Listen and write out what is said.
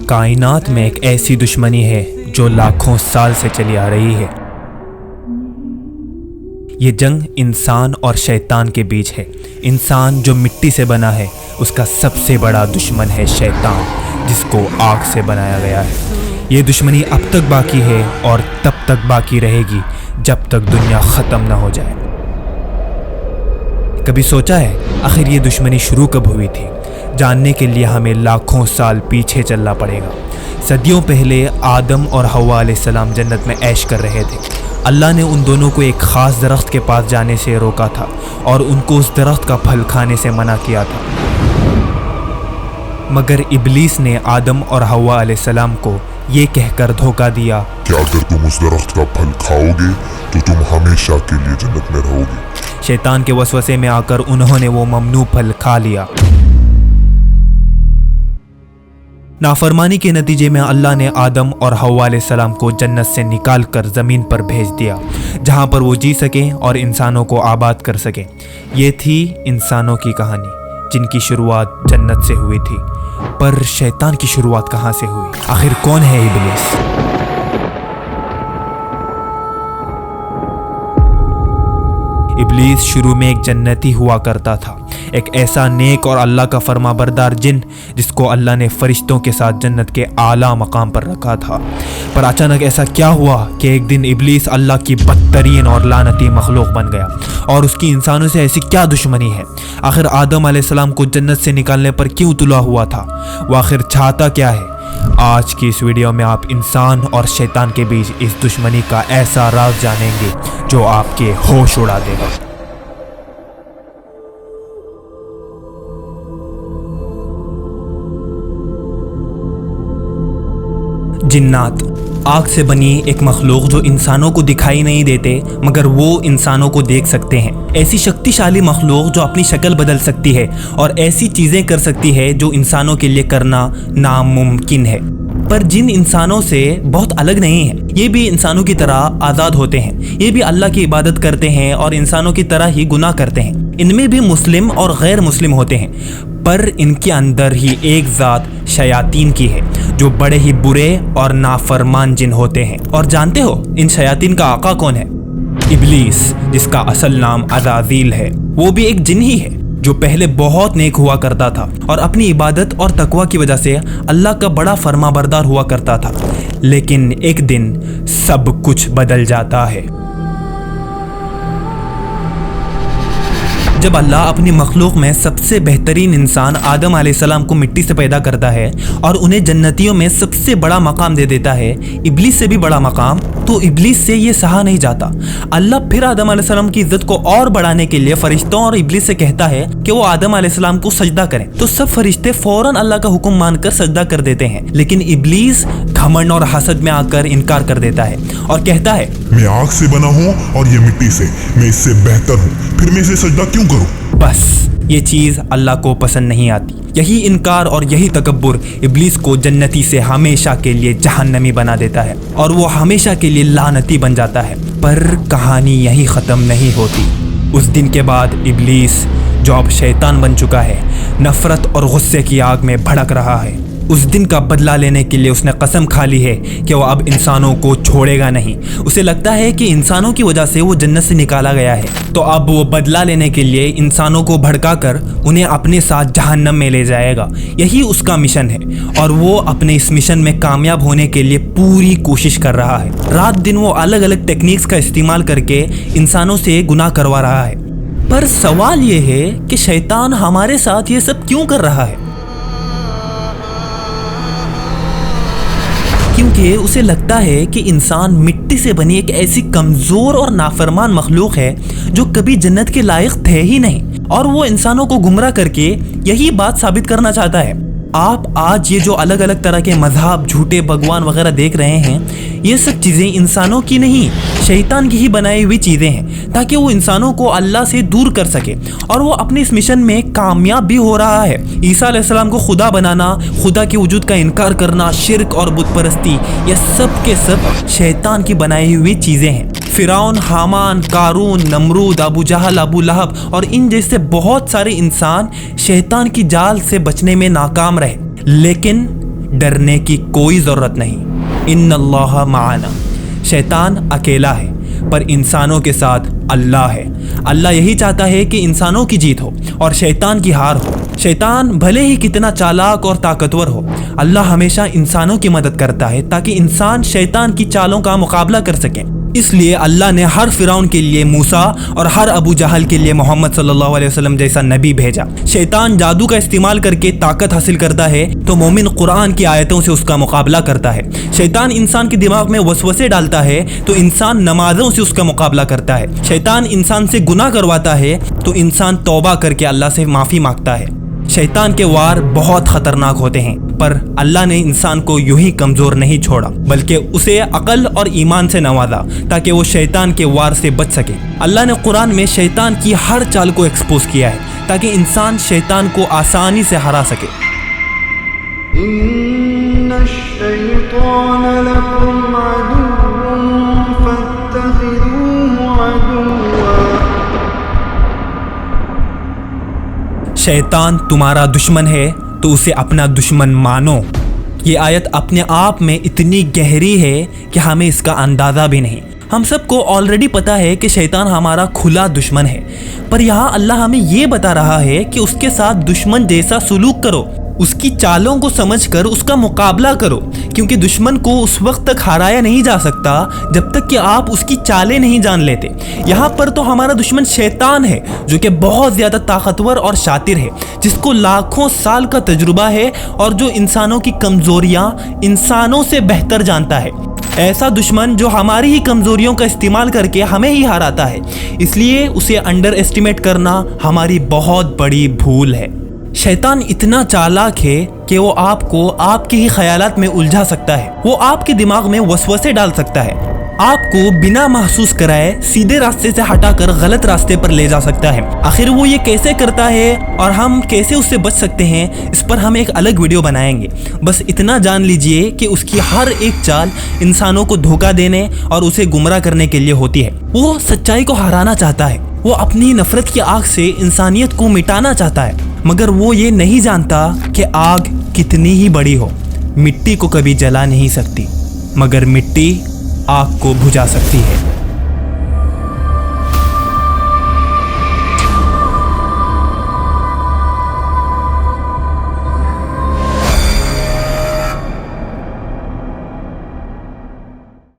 कायनात में एक ऐसी दुश्मनी है जो लाखों साल से चली आ रही है। ये जंग इंसान और शैतान के बीच है। इंसान जो मिट्टी से बना है, उसका सबसे बड़ा दुश्मन है शैतान, जिसको आग से बनाया गया है। ये दुश्मनी अब तक बाकी है और तब तक बाकी रहेगी जब तक दुनिया ख़त्म ना हो जाए। कभी सोचा है आखिर ये दुश्मनी शुरू कब हुई थी? जानने के लिए हमें लाखों साल पीछे चलना पड़ेगा। सदियों पहले आदम और हव्वा अलैहिस्सलाम जन्नत में ऐश कर रहे थे। अल्लाह ने उन दोनों को एक ख़ास दरख्त के पास जाने से रोका था और उनको उस दरख्त का फल खाने से मना किया था। मगर इब्लीस ने आदम और हव्वा अलैहिस्सलाम को ये कहकर धोखा दिया कि अगर तुम उस दरख्त का फल खाओगे तो तुम हमेशा के लिए जन्नत में रहोगे। शैतान के वसवसे में आकर उन्होंने वो ममनू फल खा लिया। नाफरमानी के नतीजे में अल्लाह ने आदम और हव्वा अलैहिस्सलाम को जन्नत से निकाल कर ज़मीन पर भेज दिया, जहाँ पर वो जी सकें और इंसानों को आबाद कर सकें। ये थी इंसानों की कहानी, जिनकी शुरुआत जन्नत से हुई थी। पर शैतान की शुरुआत कहाँ से हुई? आखिर कौन है इब्लीस? इब्लीस शुरू में एक जन्नती हुआ करता था, एक ऐसा नेक और अल्लाह का फरमाबरदार जिन जिसको अल्लाह ने फरिश्तों के साथ जन्नत के आला मकाम पर रखा था। पर अचानक ऐसा क्या हुआ कि एक दिन इब्लीस अल्लाह की बदतरीन और लानती मखलूक बन गया। और उसकी इंसानों से ऐसी क्या दुश्मनी है? आखिर आदम अलैहिस्सलाम को जन्नत से निकालने पर क्यों तुला हुआ था? वो आखिर चाहता क्या है? आज की इस वीडियो में आप इंसान और शैतान के बीच इस दुश्मनी का ऐसा राज जानेंगे जो आपके होश उड़ा देगा। जिन्नात आग से बनी एक मखलूक जो इंसानों को दिखाई नहीं देते मगर वो इंसानों को देख सकते हैं। ऐसी शक्तिशाली मखलूक जो अपनी शक्ल बदल सकती है और ऐसी चीज़ें कर सकती है जो इंसानों के लिए करना नामुमकिन है। पर जिन इंसानों से बहुत अलग नहीं है, ये भी इंसानों की तरह आज़ाद होते हैं। ये भी अल्लाह की इबादत करते हैं और इंसानों की तरह ही गुनाह करते हैं। इनमें भी मुस्लिम और गैर मुस्लिम होते हैं, पर इनके अंदर ही एक ज़ात शयातीन की है जो बड़े ही बुरे और नाफरमान जिन होते हैं। और जानते हो इन शयातीन का आका कौन है? इब्लीस, जिसका असल नाम अज़ाज़ील है। वो भी एक जिन ही है जो पहले बहुत नेक हुआ करता था और अपनी इबादत और तकवा की वजह से अल्लाह का बड़ा फरमाबरदार हुआ करता था। लेकिन एक दिन सब कुछ बदल जाता है जब अल्लाह अपनी मखलूक में सबसे बेहतरीन इंसान आदम अलैहिस्सलाम को मिट्टी से पैदा करता है और उन्हें जन्नतियों में सबसे बड़ा मकाम दे देता है, इब्लीस से भी बड़ा मकाम। तो इब्लीस से ये सहा नहीं जाता। अल्लाह फिर आदम अलैहिस्सलाम की इज्जत को और बढ़ाने के लिए फरिश्तों और इब्लीस से कहता है कि वो आदम अलैहिस्सलाम को सजदा करें। तो सब फरिश्ते फौरन अल्लाह का हुक्म मानकर सजदा कर देते हैं। लेकिन इब्लीस घमंड और हसद में आकर इनकार कर देता है और कहता है, मैं आग से बना हूँ और ये मिट्टी से, मैं इससे बेहतर हूँ, फिर मैं इसे सजदा क्यों करूँ? बस ये चीज़ अल्लाह को पसंद नहीं आती। यही इनकार और यही तकब्बुर इब्लीस को जन्नती से हमेशा के लिए जहन्नमी बना देता है और वो हमेशा के लिए लानती बन जाता है। पर कहानी यही ख़त्म नहीं होती। उस दिन के बाद इब्लीस, जो अब शैतान बन चुका है, नफ़रत और गुस्से की आग में भड़क रहा है। उस दिन का बदला लेने के लिए उसने कसम खा ली है कि वो अब इंसानों को छोड़ेगा नहीं। उसे लगता है कि इंसानों की वजह से वो जन्नत से निकाला गया है, तो अब वो बदला लेने के लिए इंसानों को भड़काकर उन्हें अपने साथ जहन्नम में ले जाएगा। यही उसका मिशन है और वो अपने इस मिशन में कामयाब होने के लिए पूरी कोशिश कर रहा है। रात दिन वो अलग अलग टेक्निक्स का इस्तेमाल करके इंसानों से गुनाह करवा रहा है। पर सवाल ये है कि शैतान हमारे साथ ये सब क्यों कर रहा है? क्योंकि उसे लगता है कि इंसान मिट्टी से बनी एक ऐसी कमज़ोर और नाफरमान मखलूक है जो कभी जन्नत के लायक थे ही नहीं, और वो इंसानों को गुमराह करके यही बात साबित करना चाहता है। आप आज ये जो अलग अलग तरह के मजहब, झूठे भगवान वगैरह देख रहे हैं, ये सब चीज़ें इंसानों की नहीं, शैतान की ही बनाई हुई चीज़ें हैं, ताकि वो इंसानों को अल्लाह से दूर कर सके। और वो अपने इस मिशन में कामयाब भी हो रहा है। ईसा अलैहिस्सलाम को खुदा बनाना, खुदा के वजूद का इनकार करना, शिर्क और बुत परस्ती, ये सब के सब शैतान की बनाई हुई चीज़ें हैं। फिरौन, हामान, कारून, नमरूद, अबू जहल, अबू लहब और इन जैसे बहुत सारे इंसान शैतान की जाल से बचने में नाकाम रहे, लेकिन डरने की कोई ज़रूरत नहीं। इन्नल्लाह माअना। शैतान अकेला है, पर इंसानों के साथ अल्लाह है। अल्लाह यही चाहता है कि इंसानों की जीत हो और शैतान की हार हो। शैतान भले ही कितना चालाक और ताकतवर हो, अल्लाह हमेशा इंसानों की मदद करता है ताकि इंसान शैतान की चालों का मुकाबला कर सकें। इसलिए अल्लाह ने हर फिरौन के लिए मूसा और हर अबू जहल के लिए मोहम्मद सल्लल्लाहु अलैहि वसल्लम जैसा नबी भेजा। शैतान जादू का इस्तेमाल करके ताकत हासिल करता है, तो मोमिन कुरान की आयतों से उसका मुकाबला करता है। शैतान इंसान के दिमाग में वसवसे डालता है, तो इंसान नमाजों से उसका मुकाबला करता है। शैतान इंसान से गुनाह करवाता है, तो इंसान तौबा करके अल्लाह से माफ़ी मांगता है। शैतान के वार बहुत खतरनाक होते हैं, पर अल्लाह ने इंसान को यूं ही कमज़ोर नहीं छोड़ा, बल्कि उसे अकल और ईमान से नवाजा ताकि वो शैतान के वार से बच सके। अल्लाह ने कुरान में शैतान की हर चाल को एक्सपोज किया है ताकि इंसान शैतान को आसानी से हरा सके। शैतान तुम्हारा दुश्मन है, तो उसे अपना दुश्मन मानो। ये आयत अपने आप में इतनी गहरी है कि हमें इसका अंदाज़ा भी नहीं। हम सबको ऑलरेडी पता है कि शैतान हमारा खुला दुश्मन है, पर यहाँ अल्लाह हमें ये बता रहा है कि उसके साथ दुश्मन जैसा सुलूक करो, उसकी चालों को समझकर उसका मुकाबला करो, क्योंकि दुश्मन को उस वक्त तक हराया नहीं जा सकता जब तक कि आप उसकी चालें नहीं जान लेते। यहाँ पर तो हमारा दुश्मन शैतान है, जो कि बहुत ज़्यादा ताकतवर और शातिर है, जिसको लाखों साल का तजुर्बा है और जो इंसानों की कमज़ोरियाँ इंसानों से बेहतर जानता है। ऐसा दुश्मन जो हमारी ही कमज़ोरियों का इस्तेमाल करके हमें ही हराता है, इसलिए उसे अंडर एस्टिमेट करना हमारी बहुत बड़ी भूल है। शैतान इतना चालाक है कि वो आपको आपके ही ख्यालात में उलझा सकता है। वो आपके दिमाग में वसवसे डाल सकता है, आपको बिना महसूस कराए सीधे रास्ते से हटाकर गलत रास्ते पर ले जा सकता है। आखिर वो ये कैसे करता है और हम कैसे उससे बच सकते हैं, इस पर हम एक अलग वीडियो बनाएंगे। बस इतना जान लीजिए कि उसकी हर एक चाल इंसानों को धोखा देने और उसे गुमराह करने के लिए होती है। वो सच्चाई को हराना चाहता है, वो अपनी नफरत की आग से इंसानियत को मिटाना चाहता है, मगर वो ये नहीं जानता कि आग कितनी ही बड़ी हो, मिट्टी को कभी जला नहीं सकती, मगर मिट्टी आग को बुझा सकती है।